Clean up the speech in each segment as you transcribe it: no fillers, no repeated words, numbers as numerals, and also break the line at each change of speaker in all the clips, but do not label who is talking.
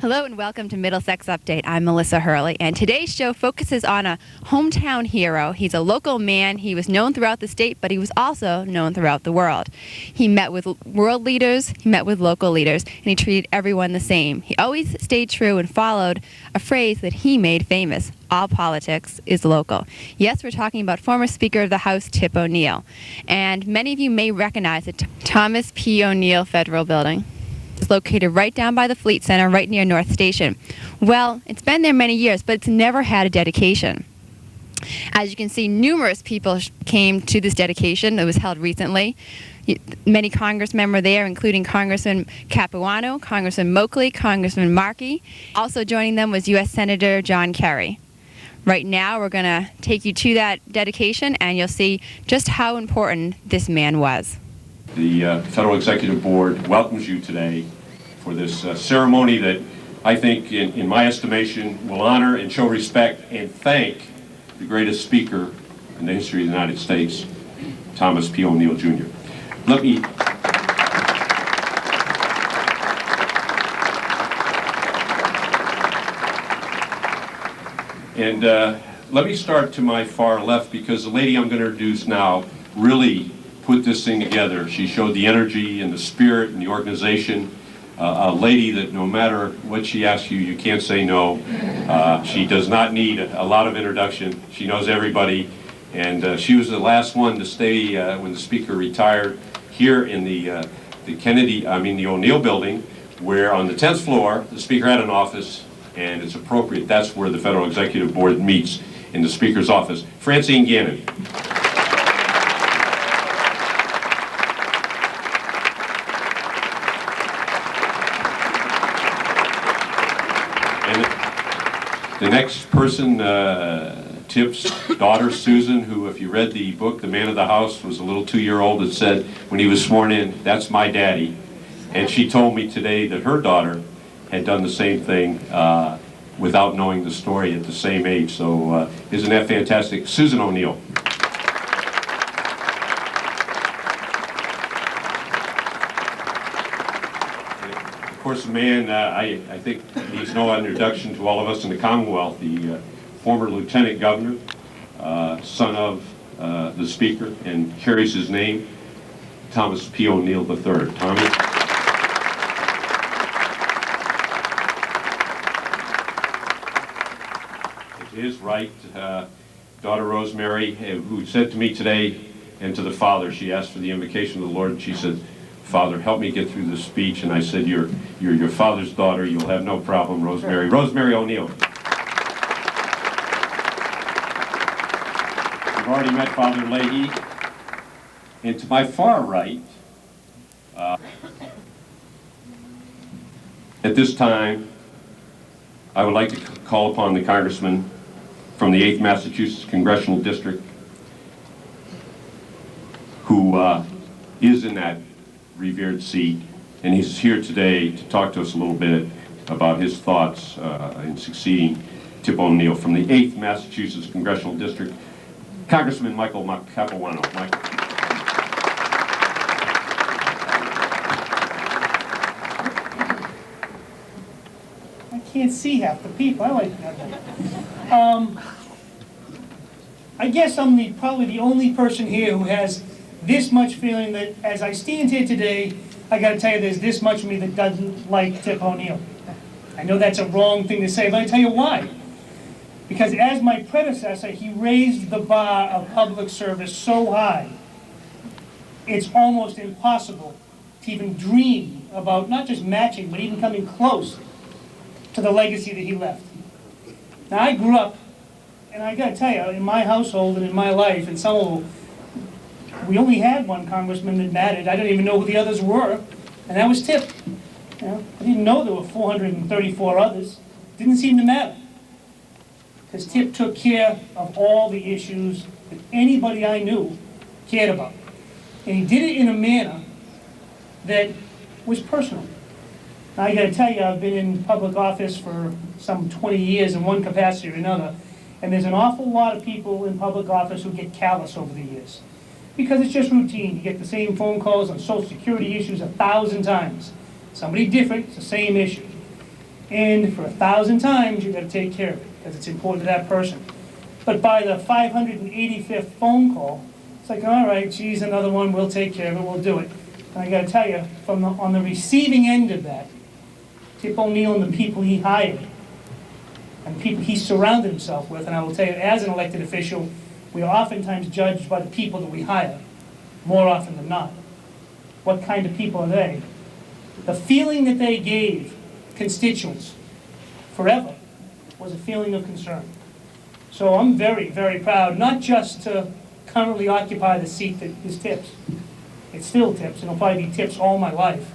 Hello and welcome to Middlesex Update. I'm Melissa Hurley, and today's show focuses on a hometown hero. He's a local man. He was known throughout the state, but he was also known throughout the world. He met with world leaders, he met with local leaders, and he treated everyone the same. He always stayed true and followed a phrase that he made famous: all politics is local. Yes, we're talking about former Speaker of the House, Tip Oneil. And many of you may recognize the Thomas P. Oneil Federal Building. It's located right down by the Fleet Center, right near North Station. Well, it's been there many years, but it's never had a dedication. As you can see, numerous people came to this dedication. It was held recently. Many congressmen were there, including Congressman Capuano, Congressman Moakley, Congressman Markey. Also joining them was U.S. Senator John Kerry. Right now, we're going to take you to that dedication, and you'll see just how important this man was.
The Federal Executive Board welcomes you today for this ceremony that I think, in my estimation, will honor and show respect and thank the greatest speaker in the history of the United States, Thomas P. Oneil, Jr. Let me start to my far left, because the lady I'm going to introduce now really put this thing together. She showed the energy and the spirit and the organization. A lady that no matter what she asks you, you can't say no. She does not need a lot of introduction. She knows everybody. And she was the last one to stay when the speaker retired here in the Oneil building, where on the 10th floor, the speaker had an office, and it's appropriate. That's where the Federal Executive Board meets, in the speaker's office. Francine Gannon. The next person, Tip's daughter, Susan, who, if you read the book, The Man of the House, was a little 2-year-old that said, when he was sworn in, "That's my daddy." And she told me today that her daughter had done the same thing without knowing the story at the same age. So isn't that fantastic? Susan Oneil. Of course, a man I think needs no introduction to all of us in the Commonwealth, the former Lieutenant Governor, son of the Speaker, and carries his name, Thomas P. Oneil III. Tommy? To his right, daughter Rosemary, who said to me today, and to the father, she asked for the invocation of the Lord, and she said, "Father, help me get through this speech." And I said, you're your father's daughter. You'll have no problem, Rosemary. Sure. Rosemary Oneil. You've already met Father Leahy. And to my far right, at this time, I would like to call upon the congressman from the 8th Massachusetts Congressional District, who is in that revered seat, and he's here today to talk to us a little bit about his thoughts in succeeding Tip Oneil from the 8th Massachusetts Congressional District, Congressman Michael Capuano. Michael.
I can't see half the people. I like that. I guess I'm probably the only person here who has this much feeling that, as I stand here today, I got to tell you, there's this much of me that doesn't like Tip Oneil. I know that's a wrong thing to say, but I tell you why. Because as my predecessor, he raised the bar of public service so high, it's almost impossible to even dream about not just matching, but even coming close to the legacy that he left. Now, I grew up, and I got to tell you, in my household and in my life, and some of them, we only had one congressman that mattered. I didn't even know who the others were, and that was Tip. You know, I didn't know there were 434 others. Didn't seem to matter, because Tip took care of all the issues that anybody I knew cared about. And he did it in a manner that was personal. Now, I got to tell you, I've been in public office for some 20 years in one capacity or another, and there's an awful lot of people in public office who get callous over the years. Because it's just routine. You get the same phone calls on Social Security issues 1,000 times. Somebody different, it's the same issue. And for 1,000 times, you've got to take care of it because it's important to that person. But by the 585th phone call, it's like, all right, geez, another one, we'll take care of it, we'll do it. And I got to tell you, on the receiving end of that, Tip Oneil and the people he hired, and the people he surrounded himself with, and I will tell you, as an elected official, we are oftentimes judged by the people that we hire, more often than not. What kind of people are they? The feeling that they gave constituents forever was a feeling of concern. So I'm very, very proud, not just to currently occupy the seat that is Tip's. It's still Tip's, and it'll probably be Tip's all my life.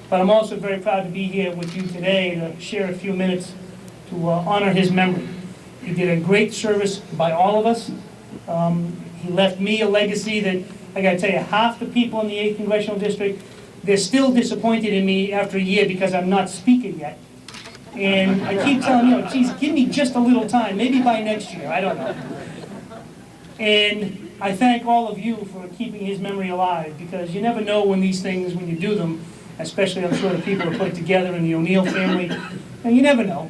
But I'm also very proud to be here with you today to share a few minutes to honor his memory. He did a great service by all of us. He left me a legacy that, I gotta tell you, half the people in the 8th Congressional District, they're still disappointed in me after a year because I'm not speaker yet. And I keep telling you, geez, give me just a little time, maybe by next year, I don't know. And I thank all of you for keeping his memory alive, because you never know when these things, when you do them, especially I'm sure the people are put together in the Oneil family, and you never know.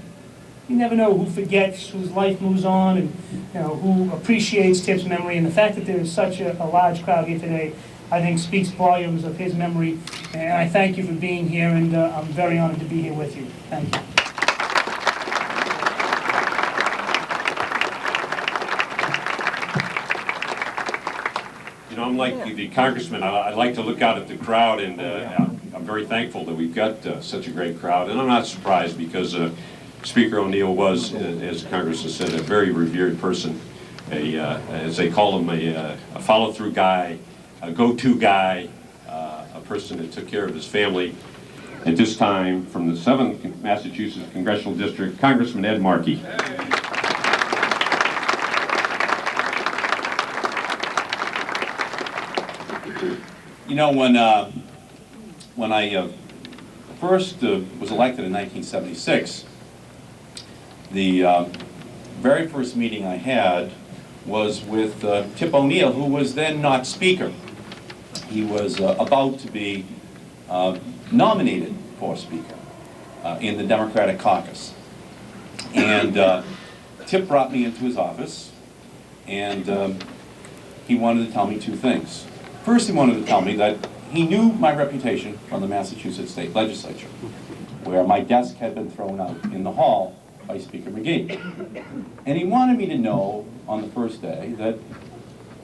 You never know who forgets, whose life moves on, and who appreciates Tip's memory. And the fact that there is such a large crowd here today, I think speaks volumes of his memory. And I thank you for being here, and I'm very honored to be here with you. Thank you.
I'm like the congressman. I like to look out at the crowd, and I'm very thankful that we've got such a great crowd. And I'm not surprised, because Speaker Oneil was, as the congressman said, a very revered person. As they call him, a follow-through guy, a go-to guy, a person that took care of his family. At this time, from the 7th Massachusetts Congressional District, Congressman Ed Markey.
You know, when I first was elected in 1976, the very first meeting I had was with Tip Oneil, who was then not Speaker. He was about to be nominated for Speaker in the Democratic caucus. And Tip brought me into his office, and he wanted to tell me two things. First, he wanted to tell me that he knew my reputation from the Massachusetts State Legislature, where my desk had been thrown out in the hall by Speaker McGee. And he wanted me to know on the first day that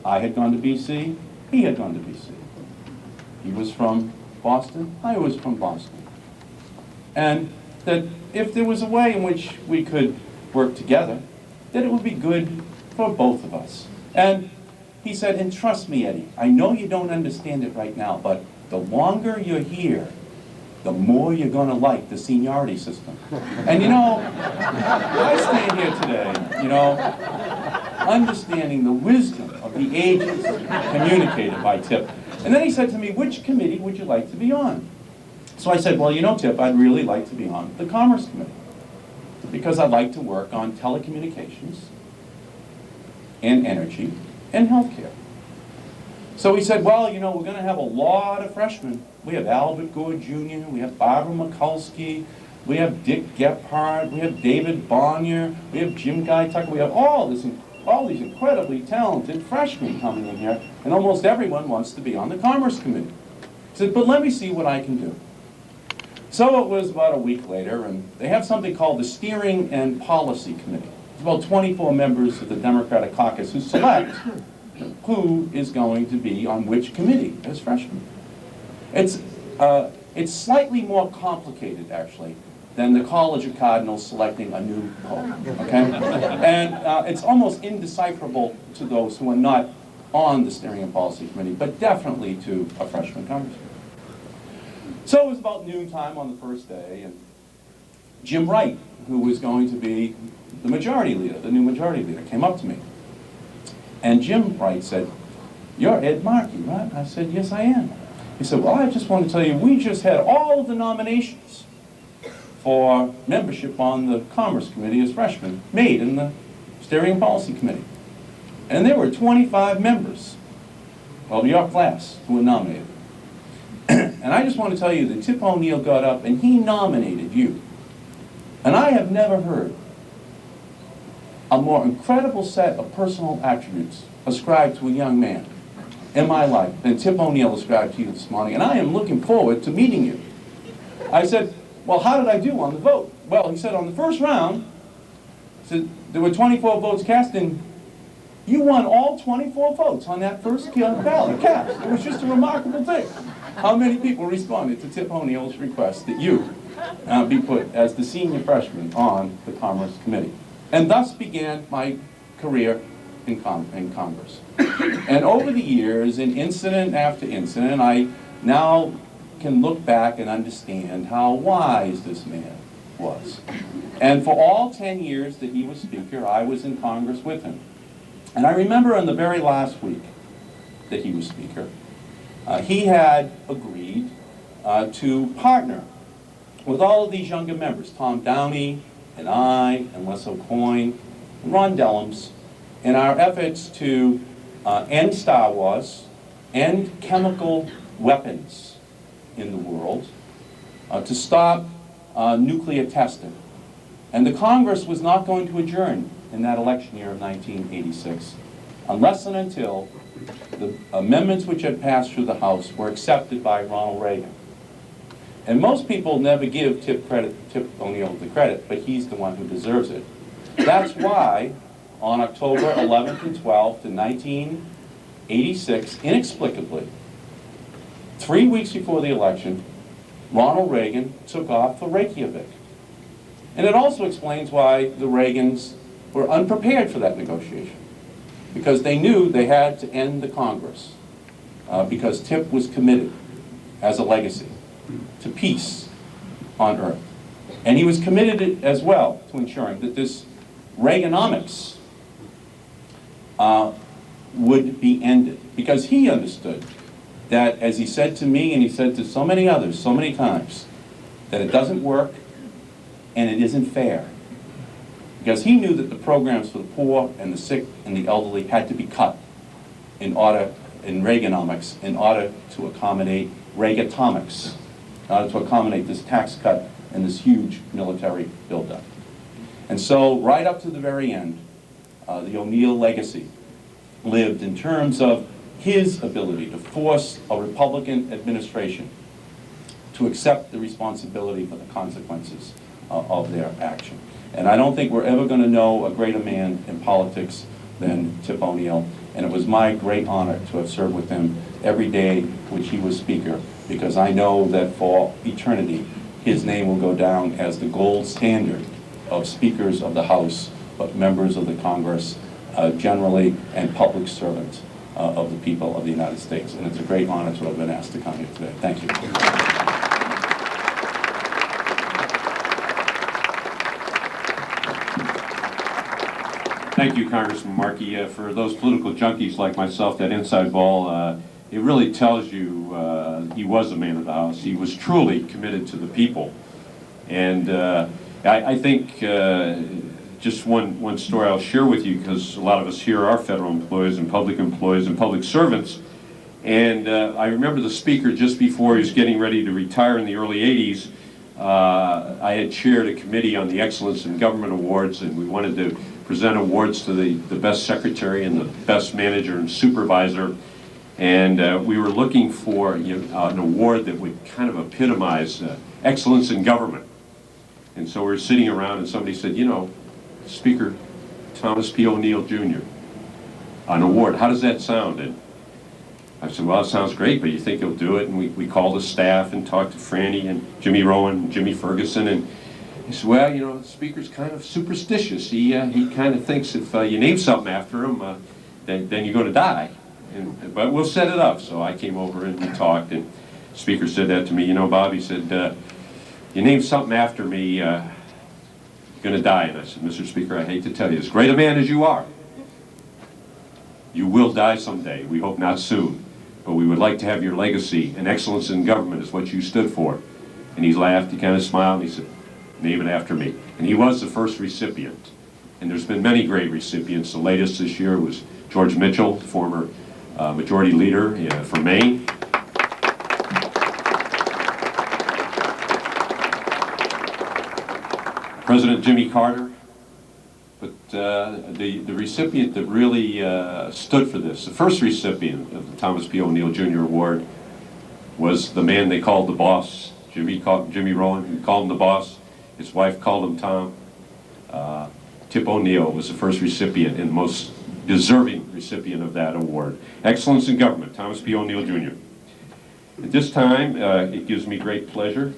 I had gone to BC, he had gone to BC. He was from Boston, I was from Boston. And that if there was a way in which we could work together, that it would be good for both of us. And he said, and trust me, Eddie, I know you don't understand it right now, but the longer you're here, the more you're going to like the seniority system. And I stand here today, understanding the wisdom of the ages communicated by Tip. And then he said to me, which committee would you like to be on? So I said, well, Tip, I'd really like to be on the Commerce Committee, because I'd like to work on telecommunications and energy and healthcare. So he said, well, we're going to have a lot of freshmen. We have Albert Gore Jr., we have Barbara Mikulski, we have Dick Gephardt, we have David Bonnier, we have Jim Guy Tucker, we have all these incredibly talented freshmen coming in here, and almost everyone wants to be on the Commerce Committee. He said, but let me see what I can do. So it was about a week later, and they have something called the Steering and Policy Committee. It's about 24 members of the Democratic caucus who select who is going to be on which committee as freshmen. It's slightly more complicated, actually, than the College of Cardinals selecting a new pope, okay? And it's almost indecipherable to those who are not on the Steering and Policy Committee, but definitely to a freshman congressman. So it was about noontime on the first day, and Jim Wright, who was going to be the majority leader, the new majority leader, came up to me. And Jim Wright said, you're Ed Markey, right? I said, yes, I am. He said, well, I just want to tell you, we just had all of the nominations for membership on the Commerce Committee as freshmen made in the Steering and Policy Committee. And there were 25 members of your class who were nominated. And I just want to tell you that Tip O'Neill got up and he nominated you. And I have never heard a more incredible set of personal attributes ascribed to a young man in my life than Tip O'Neill ascribed to you this morning. And I am looking forward to meeting you. I said, well, how did I do on the vote? Well, he said, on the first round, he said, there were 24 votes cast, and you won all 24 votes on that first ballot cast. It was just a remarkable thing. How many people responded to Tip O'Neill's request that you be put as the senior freshman on the Commerce Committee? And thus began my career in Congress. And over the years, in incident after incident, I now can look back and understand how wise this man was. And for all 10 years that he was Speaker, I was in Congress with him. And I remember on the very last week that he was Speaker, he had agreed to partner with all of these younger members, Tom Downey and I and Les O'Coin and Ron Dellums, in our efforts to end Star Wars, end chemical weapons in the world, to stop nuclear testing. And the Congress was not going to adjourn in that election year of 1986 unless and until the amendments which had passed through the House were accepted by Ronald Reagan. And most people never give Tip O'Neill the credit, but he's the one who deserves it. That's why on October 11th and 12th in 1986, inexplicably, 3 weeks before the election, Ronald Reagan took off for Reykjavik. And it also explains why the Reagans were unprepared for that negotiation, because they knew they had to end the Congress, because Tip was committed as a legacy to peace on Earth. And he was committed as well to ensuring that this Reaganomics would be ended, because he understood that, as he said to me and he said to so many others so many times, that it doesn't work and it isn't fair. Because he knew that the programs for the poor and the sick and the elderly had to be cut in Reaganomics, in order to accommodate Reagatomics, in order to accommodate this tax cut and this huge military buildup. And so, right up to the very end, the O'Neill legacy lived in terms of his ability to force a Republican administration to accept the responsibility for the consequences of their action. And I don't think we're ever going to know a greater man in politics than Tip O'Neill. And it was my great honor to have served with him every day which he was Speaker, because I know that for eternity, his name will go down as the gold standard of Speakers of the House, but members of the Congress generally, and public servants of the people of the United States. And it's a great honor to have been asked to come here today. Thank you.
Thank you, Congressman Markey. For those political junkies like myself, that inside ball, it really tells you he was a man of the House. He was truly committed to the people. And I think just one story I'll share with you, because a lot of us here are federal employees and public servants. And I remember the Speaker, just before he was getting ready to retire in the early 80s, I had chaired a committee on the Excellence in Government Awards, and we wanted to present awards to the best secretary and the best manager and supervisor. And we were looking for an award that would kind of epitomize excellence in government. And so we were sitting around and somebody said, Speaker Thomas P. O'Neill Jr., an award, how does that sound? And I said, well, it sounds great, but you think he'll do it? And we called the staff and talked to Franny and Jimmy Rowan and Jimmy Ferguson, and he said, well, the Speaker's kind of superstitious. He kind of thinks if you name something after him, then you're going to die. But we'll set it up. So I came over and we talked, and the Speaker said that to me. Bob, he said, you name something after me, you're going to die. And I said, Mr. Speaker, I hate to tell you, as great a man as you are, you will die someday. We hope not soon. But we would like to have your legacy, and excellence in government is what you stood for. And he laughed, he kind of smiled, and he said, name it after me. And he was the first recipient. And there's been many great recipients. The latest this year was George Mitchell, former majority leader from Maine. President Jimmy Carter. But the recipient that really stood for this, the first recipient of the Thomas P. Oneil Jr. Award, was the man they called the boss, Jimmy Rowan, who called him the boss. His wife called him Tom. Tip Oneil was the first recipient and most deserving recipient of that award. Excellence in Government, Thomas P. Oneil Jr. At this time, it gives me great pleasure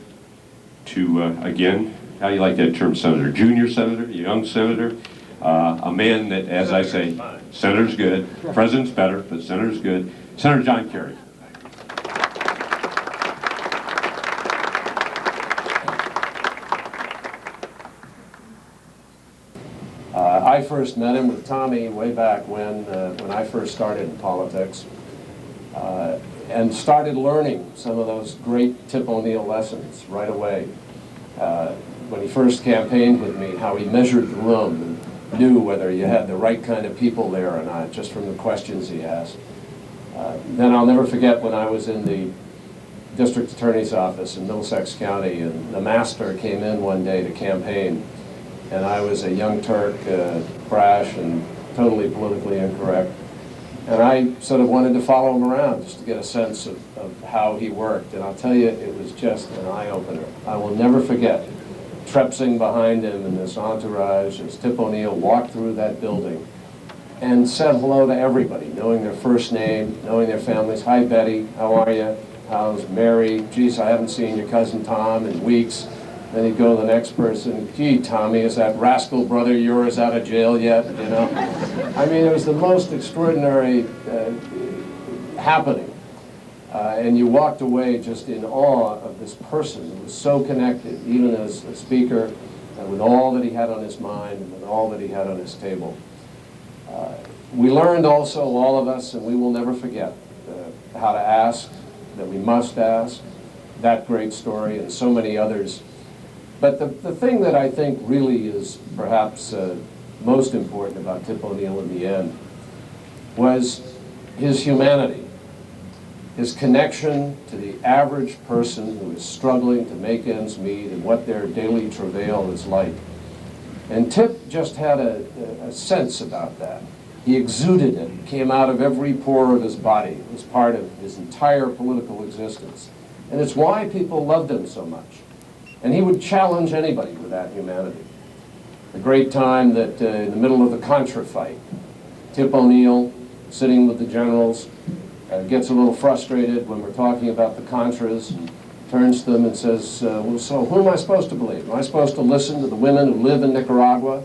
to, again, how do you like that term, Senator? Junior Senator, young Senator, a man that, as I say, Senator's good, President's better, but Senator's good, Senator John Kerry.
I first met him with Tommy way back when I first started in politics, and started learning some of those great Tip Oneil lessons right away. When he first campaigned with me, how he measured the room and knew whether you had the right kind of people there or not, just from the questions he asked. Then I'll never forget when I was in the district attorney's office in Middlesex County, and the master came in one day to campaign, and I was a young Turk, brash and totally politically incorrect. And I sort of wanted to follow him around just to get a sense of how he worked. And I'll tell you, it was just an eye-opener. I will never forget trepsing behind him in this entourage as Tip Oneil walked through that building and said hello to everybody, knowing their first name, knowing their families. Hi, Betty, how are you? How's Mary? Geez, I haven't seen your cousin Tom in weeks. Then he'd go to the next person. Gee, Tommy, is that rascal brother of yours out of jail yet? You know, I mean, it was the most extraordinary happening, and you walked away just in awe of this person who was so connected, even as a speaker, with all that he had on his mind and with all that he had on his table. We learned also, all of us, and we will never forget, how to ask, that we must ask, that great story and so many others. But the thing that I think really is perhaps most important about Tip Oneil in the end was his humanity, his connection to the average person who is struggling to make ends meet and what their daily travail is like. And Tip just had a sense about that. He exuded it. It came out of every pore of his body. It was part of his entire political existence. And it's why people loved him so much. And he would challenge anybody with that humanity. A great time that in the middle of the Contra fight, Tip Oneil, sitting with the generals, gets a little frustrated when we're talking about the Contras, and turns to them and says, well, so who am I supposed to believe? Am I supposed to listen to the women who live in Nicaragua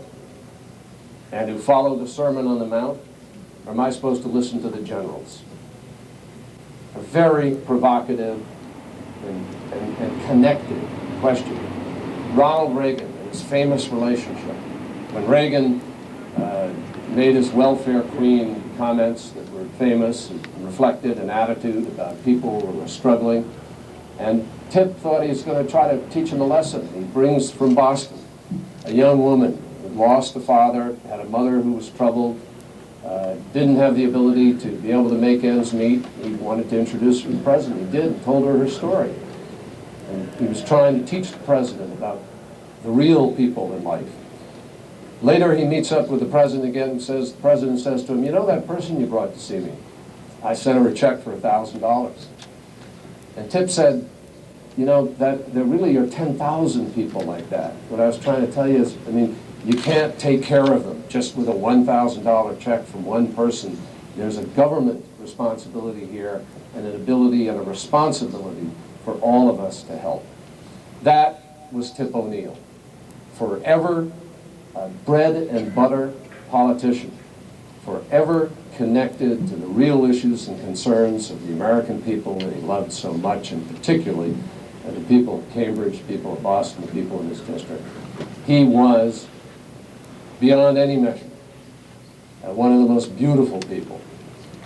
and who follow the Sermon on the Mount? Or am I supposed to listen to the generals? A very provocative and connected question. Ronald Reagan and his famous relationship. When Reagan made his welfare queen comments that were famous and reflected an attitude about people who were struggling, and Tip thought he was going to try to teach him a lesson. He brings from Boston a young woman who lost a father, had a mother who was troubled, didn't have the ability to be able to make ends meet. He wanted to introduce her to the president. He did, told her story. And he was trying to teach the president about the real people in life. Later he meets up with the president again and the president says to him, you know that person you brought to see me? I sent her a check for $1,000. And Tip said, you know, that there really are 10,000 people like that. What I was trying to tell you is, I mean, you can't take care of them just with a $1,000 check from one person. There's a government responsibility here and an ability and a responsibility for all of us to help. That was Tip Oneil. Forever a bread and butter politician. Forever connected to the real issues and concerns of the American people that he loved so much, and particularly the people of Cambridge, people of Boston, the people in his district. He was, beyond any measure, one of the most beautiful people.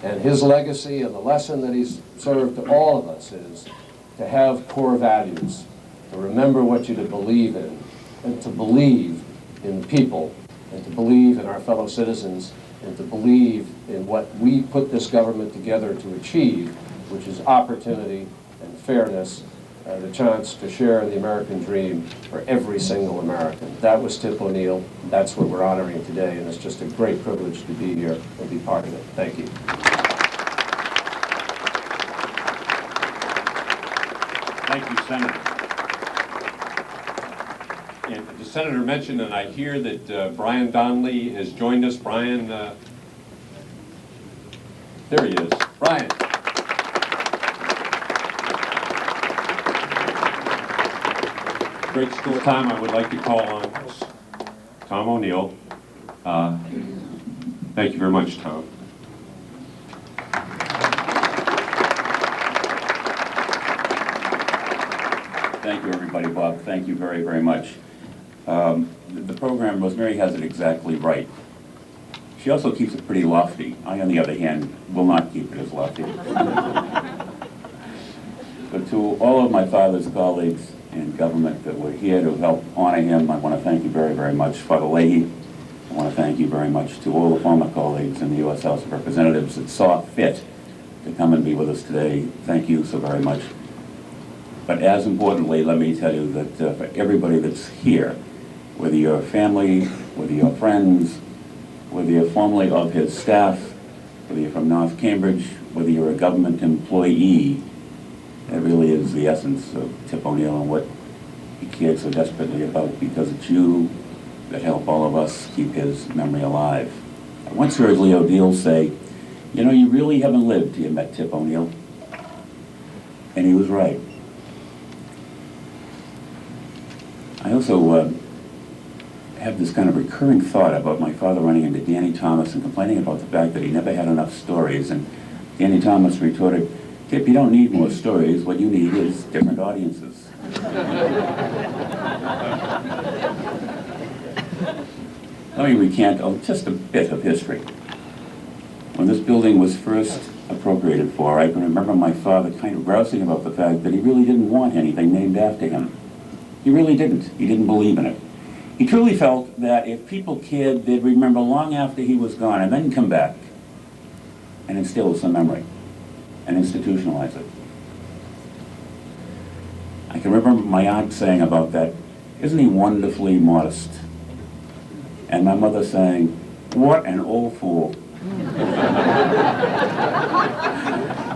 And his legacy and the lesson that he's served to all of us is to have core values, to remember what you to believe in, and to believe in the people, and to believe in our fellow citizens, and to believe in what we put this government together to achieve, which is opportunity and fairness the chance to share in the American dream for every single American. That was Tip Oneil. That's what we're honoring today, and it's just a great privilege to be here and be part of it. Thank you.
Thank you, Senator. And the Senator mentioned, and I hear that Brian Donnelly has joined us. Brian, there he is. Brian. Great school time. I would like to call on Tom Oneil. Thank you very much, Tom.
Thank you, everybody. Bob, thank you very, very much. The program, Rosemary has it exactly right. She also keeps it pretty lofty. I, on the other hand, will not keep it as lofty. But to all of my father's colleagues in government that were here to help honor him, I want to thank you very, very much. Father Leahy, I want to thank you very much. To all the former colleagues in the U.S. House of Representatives that saw fit to come and be with us today, thank you so very much. But as importantly, let me tell you that for everybody that's here, whether you're family, whether you're friends, whether you're formerly of his staff, whether you're from North Cambridge, whether you're a government employee, that really is the essence of Tip Oneil and what he cared so desperately about, because it's you that help all of us keep his memory alive. I once heard Leo Deal say, you know, you really haven't lived till you met Tip Oneil. And he was right. I also have this kind of recurring thought about my father running into Danny Thomas and complaining about the fact that he never had enough stories. And Danny Thomas retorted, Tip, you don't need more stories. What you need is different audiences. Let me recant just a bit of history. When this building was first appropriated for, I can remember my father kind of grousing about the fact that he really didn't want anything named after him. He really didn't. He didn't believe in it. He truly felt that if people cared, they'd remember long after he was gone and then come back and instill some memory and institutionalize it. I can remember my aunt saying about that, isn't he wonderfully modest? And my mother saying, what an old fool.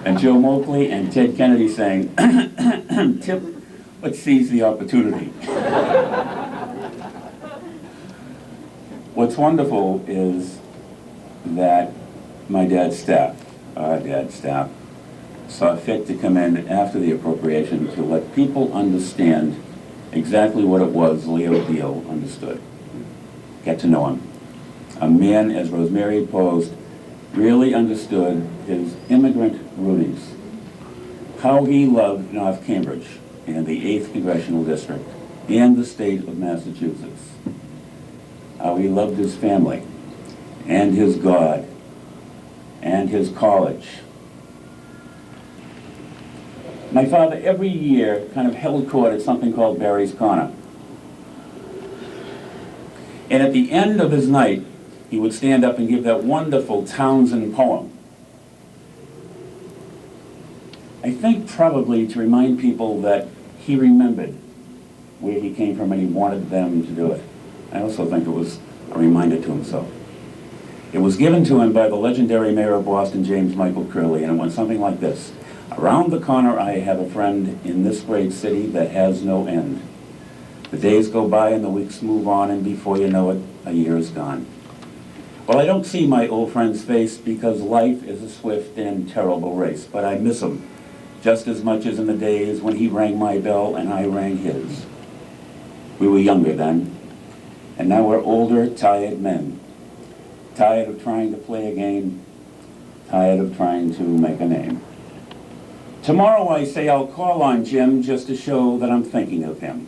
And Joe Moakley and Ted Kennedy saying, Tip, let's seize the opportunity. What's wonderful is that my dad's staff, our dad's staff, saw fit to come in after the appropriation to let people understand exactly what it was Leo Deal understood. Get to know him. A man, as Rosemary posed, really understood his immigrant rooties. How he loved North Cambridge and the 8th Congressional District and the state of Massachusetts. How he loved his family and his God and his college. My father every year kind of held court at something called Barry's Corner. And at the end of his night, he would stand up and give that wonderful Townsend poem. I think probably to remind people that he remembered where he came from and he wanted them to do it. I also think it was a reminder to himself. It was given to him by the legendary mayor of Boston, James Michael Curley, and it went something like this. Around the corner I have a friend in this great city that has no end. The days go by and the weeks move on, and before you know it, a year is gone. Well, I don't see my old friend's face because life is a swift and terrible race, but I miss him just as much as in the days when he rang my bell and I rang his. We were younger then, and now we're older, tired men. Tired of trying to play a game, tired of trying to make a name. Tomorrow I say I'll call on Jim just to show that I'm thinking of him.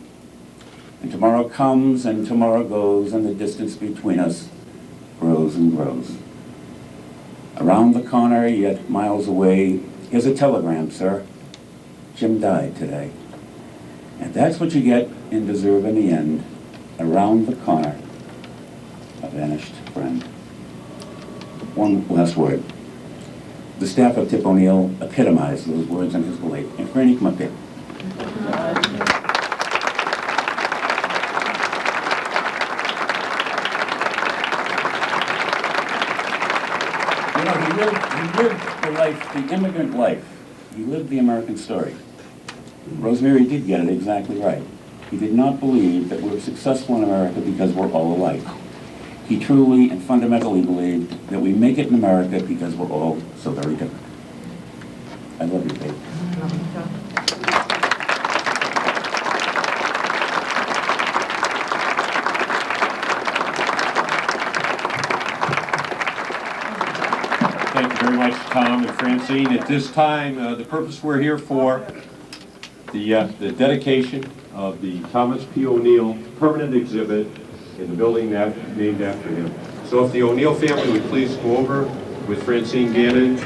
And tomorrow comes and tomorrow goes, and the distance between us grows and grows. Around the corner, yet miles away, here's a telegram, sir. Jim died today. And that's what you get and deserve in the end. Around the corner, a vanished friend. One last word. The staff of Tip Oneil epitomized those words in his belief. And Franny, come up here. lived the life, the immigrant life. He lived the American story. Rosemary did get it exactly right. He did not believe that we're successful in America because we're all alike. He truly and fundamentally believed that we make it in America because we're all so very different. I love you, babe.
Thank you very much, Tom and Francine. At this time, the purpose we're here for, the dedication of the Thomas P. Oneil permanent exhibit in the building named after him. So if the Oneil family would please go over with Francine Gannon,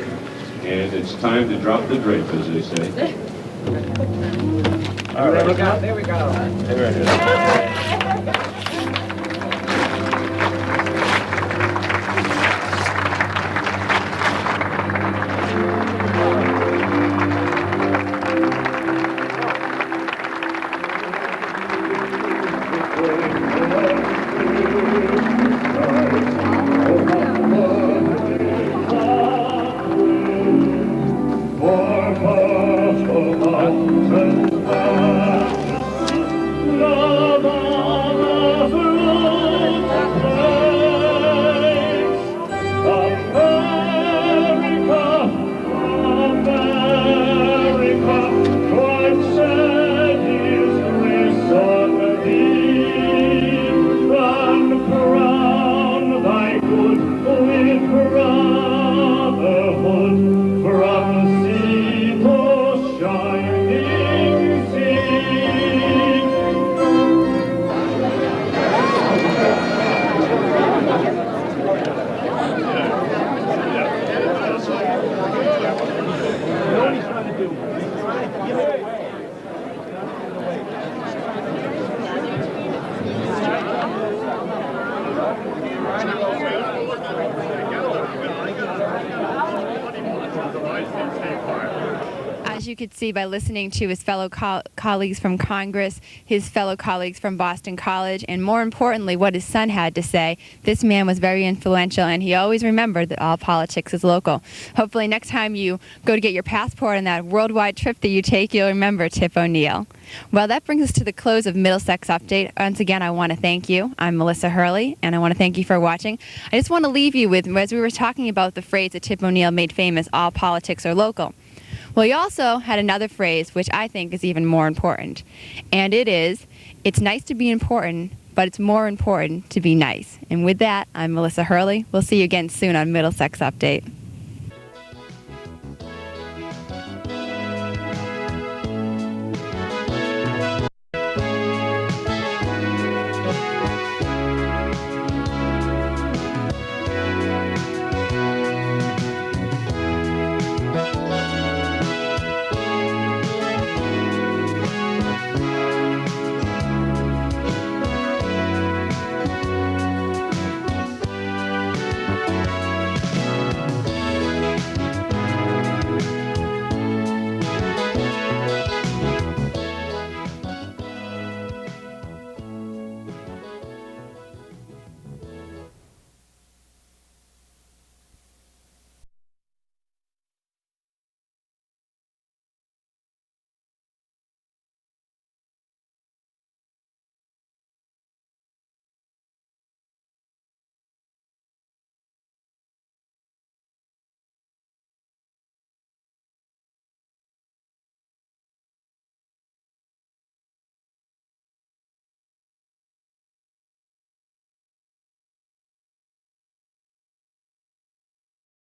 and it's time to drop the drape, as they say. All right.
There we go.
As you could see by listening to his fellow colleagues from Congress, his fellow colleagues from Boston College, and more importantly, what his son had to say, this man was very influential, and he always remembered that all politics is local. Hopefully next time you go to get your passport on that worldwide trip that you take, you'll remember Tip Oneil. Well, that brings us to the close of Middlesex Update. Once again, I want to thank you. I'm Melissa Hurley, and I want to thank you for watching. I just want to leave you with, as we were talking about the phrase that Tip Oneil made famous, all politics are local. Well, he also had another phrase which I think is even more important, and it is, it's nice to be important, but it's more important to be nice. And with that, I'm Melissa Hurley. We'll see you again soon on Middlesex Update.